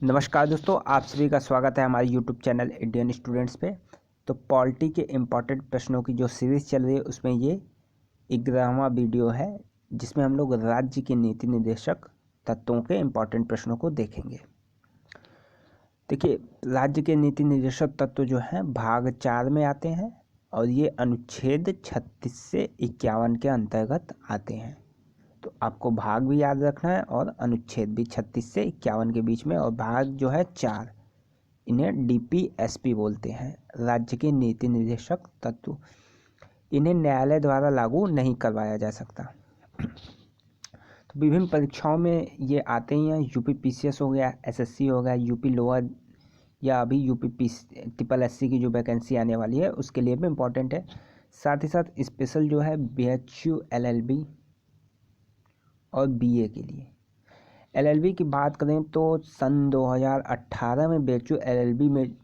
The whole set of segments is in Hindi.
नमस्कार दोस्तों, आप सभी का स्वागत है हमारे YouTube चैनल इंडियन स्टूडेंट्स पे। तो पॉलिटी के इम्पॉर्टेंट प्रश्नों की जो सीरीज़ चल रही है उसमें ये 11वां वीडियो है, जिसमें हम लोग राज्य के नीति निर्देशक तत्वों के इम्पॉर्टेंट प्रश्नों को देखेंगे। देखिए, राज्य के नीति निर्देशक तत्व जो हैं भाग 4 में आते हैं और ये अनुच्छेद 36 से 51 के अंतर्गत आते हैं। तो आपको भाग भी याद रखना है और अनुच्छेद भी 36 से 51 के बीच में। और भाग जो है 4, इन्हें DPSP बोलते हैं, राज्य के नीति निर्देशक तत्व। इन्हें न्यायालय द्वारा लागू नहीं करवाया जा सकता। तो विभिन्न परीक्षाओं में ये आते ही हैं। UPPCS हो गया, SSC हो गया, UP लोअर या अभी UPSSC की जो वैकेंसी आने वाली है उसके लिए भी इम्पोर्टेंट है। साथ ही साथ स्पेशल जो है BHU LLB और BA के लिए। LLB की बात करें तो सन 2018 में BHU LLB में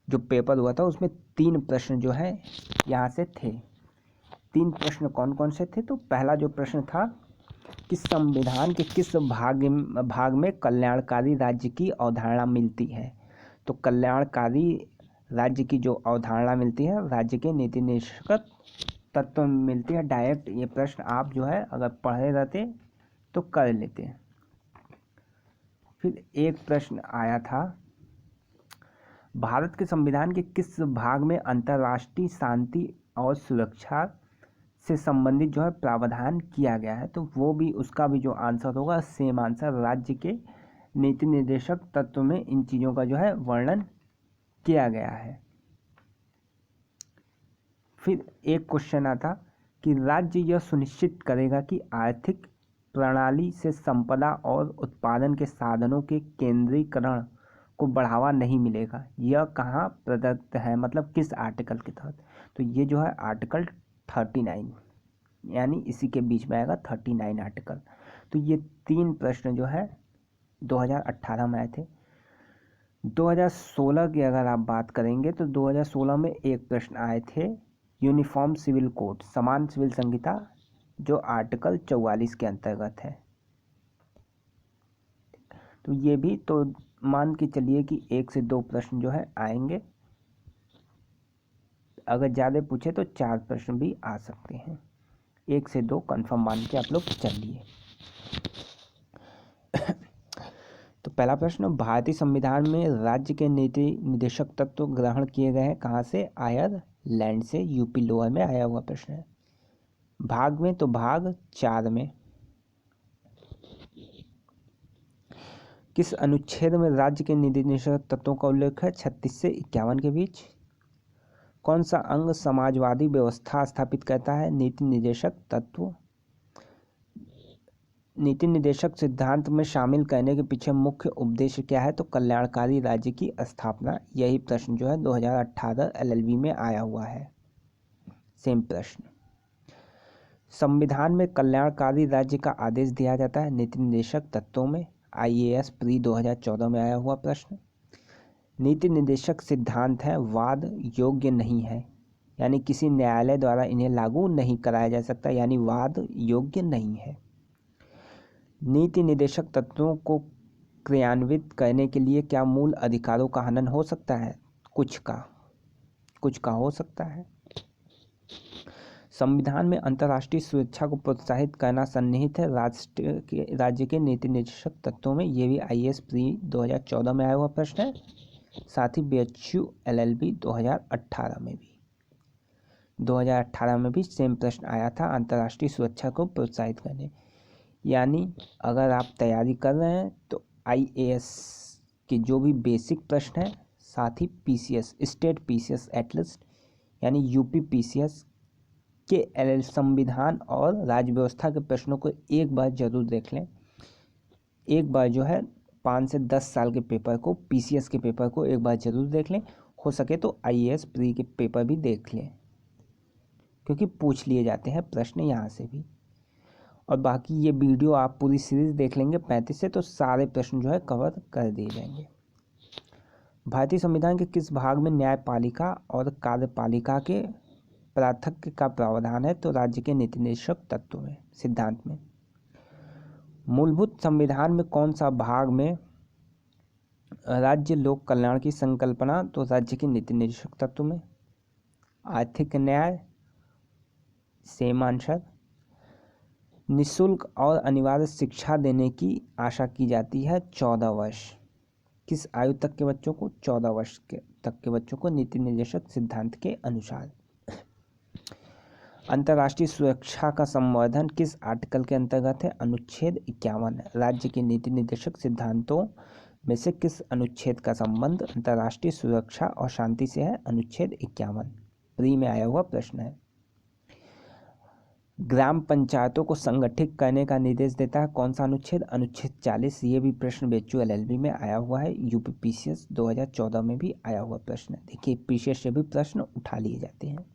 जो पेपर हुआ था उसमें 3 प्रश्न जो है यहाँ से थे। 3 प्रश्न कौन कौन से थे? तो पहला जो प्रश्न था कि संविधान के किस भाग में कल्याणकारी राज्य की अवधारणा मिलती है? तो कल्याणकारी राज्य की जो अवधारणा मिलती है राज्य के नीति निर्देशक तत्व में मिलती है। डायरेक्ट ये प्रश्न आप जो है अगर पढ़े रहते तो कर लेते हैं। फिर एक प्रश्न आया था, भारत के संविधान के किस भाग में अंतर्राष्ट्रीय शांति और सुरक्षा से संबंधित जो है प्रावधान किया गया है? तो वो भी, उसका भी जो आंसर होगा सेम आंसर, राज्य के नीति निर्देशक तत्व में इन चीज़ों का जो है वर्णन किया गया है। फिर एक क्वेश्चन आता कि राज्य यह सुनिश्चित करेगा कि आर्थिक प्रणाली से संपदा और उत्पादन के साधनों के केंद्रीकरण को बढ़ावा नहीं मिलेगा। यह कहाँ प्रदत्त है, मतलब किस आर्टिकल के तहत? तो ये जो है आर्टिकल 39, यानी इसी के बीच में आएगा 39 आर्टिकल। तो ये 3 प्रश्न जो है 2018 में आए थे। 2016 की अगर आप बात करेंगे तो 2016 में एक प्रश्न आए थे, यूनिफॉर्म सिविल कोड, समान सिविल संहिता, जो आर्टिकल 44 के अंतर्गत है। तो ये भी तो मान के चलिए कि 1 से 2 प्रश्न जो है आएंगे। अगर ज़्यादा पूछे तो 4 प्रश्न भी आ सकते हैं। 1 से 2 कन्फर्म मान के आप लोग चलिए। तो पहला प्रश्न, भारतीय संविधान में राज्य के नीति निर्देशक तत्व ग्रहण किए गए हैं कहाँ से? आयरलैंड से। UP लोअर में आया हुआ प्रश्न है। भाग में तो भाग 4 में। किस अनुच्छेद में राज्य के नीति निर्देशक तत्वों का उल्लेख है? 36 से 51 के बीच। कौन सा अंग समाजवादी व्यवस्था स्थापित करता है? नीति निर्देशक तत्व। नीति निर्देशक सिद्धांत में शामिल करने के पीछे मुख्य उद्देश्य क्या है? तो कल्याणकारी राज्य की स्थापना। यही प्रश्न जो है 2018 LLB में आया हुआ है। सेम प्रश्न। संविधान में कल्याणकारी राज्य का आदेश दिया जाता है नीति निर्देशक तत्वों में। IAS प्री 2014 में आया हुआ प्रश्न। नीति निर्देशक सिद्धांत है वाद योग्य नहीं है, यानी किसी न्यायालय द्वारा इन्हें लागू नहीं कराया जा सकता, यानी वाद योग्य नहीं है। नीति निर्देशक तत्वों को क्रियान्वित करने के लिए क्या मूल अधिकारों का हनन हो सकता है? कुछ का हो सकता है। संविधान में अंतर्राष्ट्रीय सुरक्षा को प्रोत्साहित करना सन्निहित है राज्य के नीति निर्देशक तत्वों में। ये भी IAS प्री 2014 में आया हुआ प्रश्न है। साथ ही BHU LLB 2018 में भी 2018 में भी सेम प्रश्न आया था, अंतर्राष्ट्रीय सुरक्षा को प्रोत्साहित करने। यानी अगर आप तैयारी कर रहे हैं तो IAS के जो भी बेसिक प्रश्न हैं, साथ ही PCS स्टेट PCS एटलिस्ट, यानी UPPCS के संविधान और राज्य व्यवस्था के प्रश्नों को एक बार जरूर देख लें। एक बार जो है 5 से 10 साल के पेपर को, PCS के पेपर को एक बार जरूर देख लें। हो सके तो IAS प्री के पेपर भी देख लें, क्योंकि पूछ लिए जाते हैं प्रश्न यहाँ से भी। और बाकी ये वीडियो आप पूरी सीरीज देख लेंगे 35 से, तो सारे प्रश्न जो है कवर कर दिए जाएंगे। भारतीय संविधान के किस भाग में न्यायपालिका और कार्यपालिका के पार्थक्य का प्रावधान है? तो राज्य के नीति निर्देशक तत्व में, सिद्धांत में। मूलभूत संविधान में कौन सा भाग में राज्य लोक कल्याण की संकल्पना, तो राज्य के नीति निर्देशक तत्व में। आर्थिक न्याय, सेम आंसर। निःशुल्क और अनिवार्य शिक्षा देने की आशा की जाती है 14 वर्ष। किस आयु तक के बच्चों को? 14 वर्ष तक के बच्चों को नीति निर्देशक सिद्धांत के अनुसार। अंतर्राष्ट्रीय सुरक्षा का संवर्धन किस आर्टिकल के अंतर्गत है? अनुच्छेद 51। राज्य के नीति निर्देशक सिद्धांतों में से किस अनुच्छेद का संबंध अंतर्राष्ट्रीय सुरक्षा और शांति से है? अनुच्छेद 51। प्री में आया हुआ प्रश्न है। ग्राम पंचायतों को संगठित करने का निर्देश देता है कौन सा अनुच्छेद? अनुच्छेद 40। ये भी प्रश्न बेचू LLB में आया हुआ है, यूपी PCS 2014 में भी आया हुआ प्रश्न है। देखिए PCS से भी प्रश्न उठा लिए जाते हैं।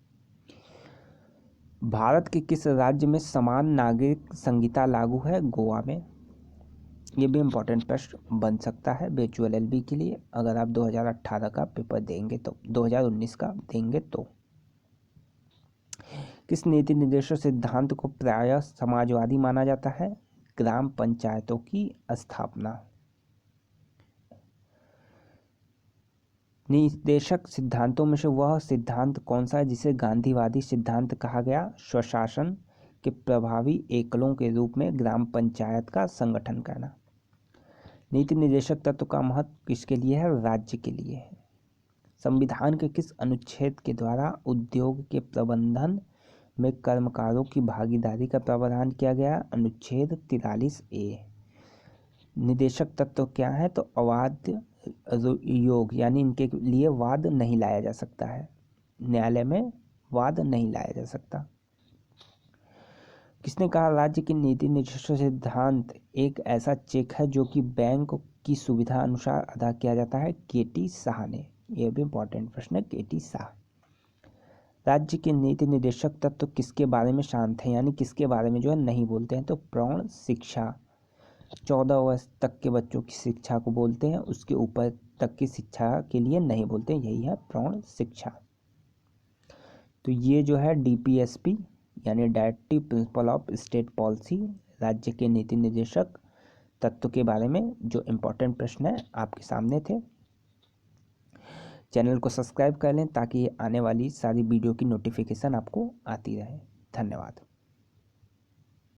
भारत के किस राज्य में समान नागरिक संहिता लागू है? गोवा में। ये भी इम्पोर्टेंट प्रश्न बन सकता है बेचू LLB के लिए, अगर आप 2018 का पेपर देंगे तो, 2019 का देंगे तो। किस नीति निर्देशक सिद्धांत को प्रायः समाजवादी माना जाता है? ग्राम पंचायतों की स्थापना। निर्देशक सिद्धांतों में से वह सिद्धांत कौन सा है जिसे गांधीवादी सिद्धांत कहा गया? स्वशासन के प्रभावी एकलों के रूप में ग्राम पंचायत का संगठन करना। नीति निर्देशक तत्व का महत्व किसके लिए है? राज्य के लिए है। संविधान के किस अनुच्छेद के द्वारा उद्योग के प्रबंधन में कर्मकारों की भागीदारी का प्रावधान किया गया? अनुच्छेद 43A। निर्देशक तत्व क्या है? तो अवाध योग, यानी इनके लिए वाद नहीं लाया जा सकता है, न्यायालय में वाद नहीं लाया जा सकता। किसने कहा राज्य की नीति निर्देशक सिद्धांत एक ऐसा चेक है जो कि बैंक की सुविधा अनुसार अदा किया जाता है? KT शाह ने। यह भी इम्पोर्टेंट प्रश्न है, KT शाह। राज्य के नीति निर्देशक तत्व किसके बारे में शांत है, यानी किसके बारे में जो है नहीं बोलते हैं? तो प्रौढ़ शिक्षा, 14 वर्ष तक के बच्चों की शिक्षा को बोलते हैं, उसके ऊपर तक की शिक्षा के लिए नहीं बोलते हैं, यही है प्रौढ़ शिक्षा। तो ये जो है DPSP यानी directive principle of state policy, राज्य के नीति निर्देशक तत्व के बारे में जो इम्पोर्टेंट प्रश्न है आपके सामने थे। चैनल को सब्सक्राइब कर लें ताकि आने वाली सारी वीडियो की नोटिफिकेशन आपको आती रहे। धन्यवाद।